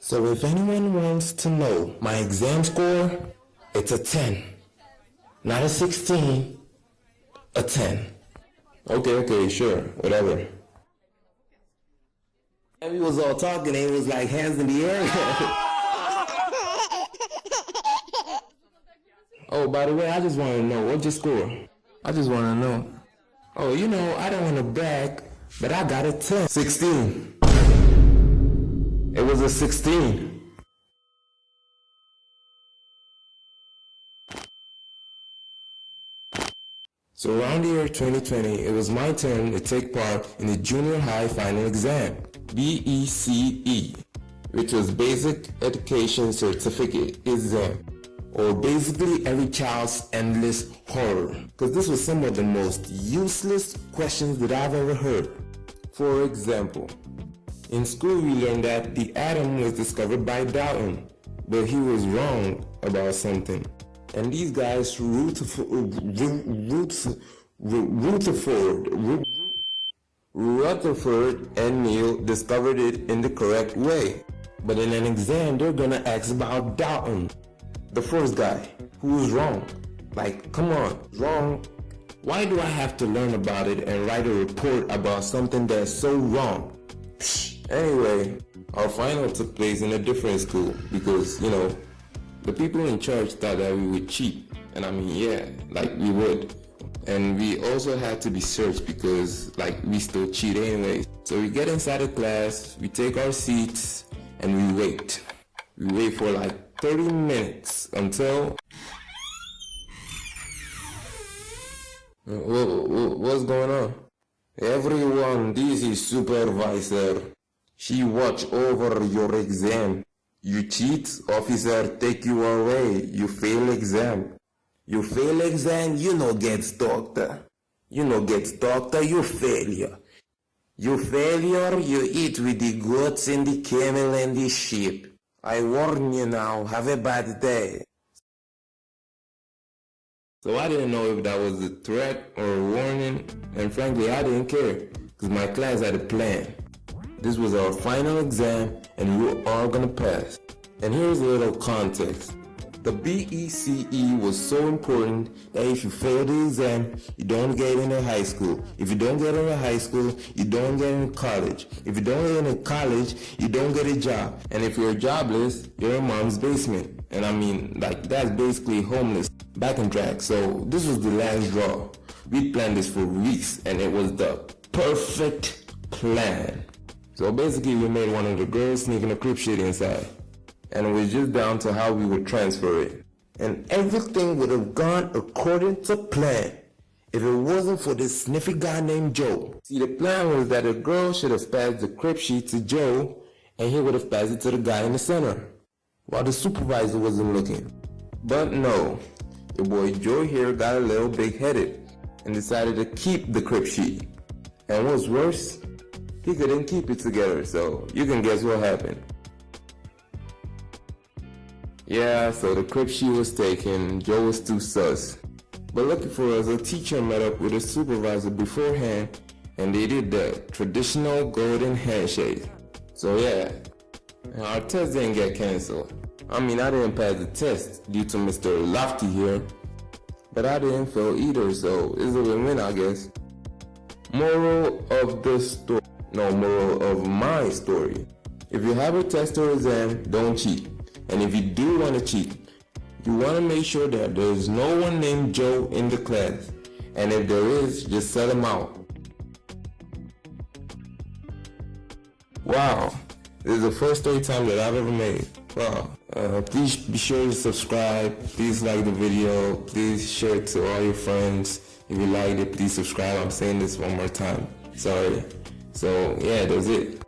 So if anyone wants to know my exam score, it's a 10. Not a 16, a 10. Okay, sure, whatever. And we was all talking and it was like hands in the air. Oh, by the way, I just want to know, what's your score? I just want to know. Oh, you know, I don't want to brag, but I got a 10. 16. It was a 16. So around the year 2020, it was my turn to take part in the junior high final exam, BECE, which was Basic Education Certificate Exam, or basically every child's endless horror, because this was some of the most useless questions that I've ever heard. For example, in school we learned that the atom was discovered by Dalton, but he was wrong about something. And these guys, Rutherford and Neil discovered it in the correct way. But in an exam, they're gonna ask about Dalton, the first guy, who was wrong. Like, come on, wrong. Why do I have to learn about it and write a report about something that's so wrong? Anyway, our final took place in a different school because, you know, the people in charge thought that we would cheat. And I mean, yeah, like we would. And we also had to be searched because, like, we still cheat anyway. So we get inside the class, we take our seats, and we wait. We wait for like 30 minutes until... What's going on? Everyone, this is supervisor. She watch over your exam. You cheat, officer, take you away. You fail exam. You fail exam, you no get doctor. You no get doctor, you failure. You failure, you eat with the goats and the camel and the sheep. I warn you now, have a bad day. So I didn't know if that was a threat or a warning, and frankly I didn't care, because my class had a plan. This was our final exam, and we were all gonna pass. And here's a little context. The BECE was so important that if you fail the exam, you don't get into high school. If you don't get into high school, you don't get into college. If you don't get into college, you don't get a job. And if you're jobless, you're in mom's basement. And I mean, like, that's basically homeless. Back on track. So this was the last draw. We planned this for weeks, and it was the perfect plan. So basically we made one of the girls sneaking a crib shit inside. And it was just down to how we would transfer it. And everything would have gone according to plan if it wasn't for this sniffy guy named Joe. See, the plan was that a girl should have passed the crib sheet to Joe, and he would have passed it to the guy in the center, while the supervisor wasn't looking. But no, your boy Joe here got a little big-headed and decided to keep the crib sheet. And what's worse, he couldn't keep it together, so you can guess what happened. Yeah, so the crib sheet was taken, Joe was too sus. But lucky for us, a teacher met up with a supervisor beforehand, and they did the traditional golden handshake. So yeah, our test didn't get cancelled. I mean, I didn't pass the test due to Mr. Lofty here, but I didn't fail either, so it's a win-win, I guess. Moral of the story. No, moral of my story. If you have a test or exam, don't cheat. And if you do want to cheat, you want to make sure that there is no one named Joe in the class. And if there is, just set him out. Wow, this is the first story time that I've ever made. Wow. Please be sure to subscribe. Please like the video. Please share it to all your friends. If you liked it, please subscribe. I'm saying this one more time. Sorry. So yeah, that's it.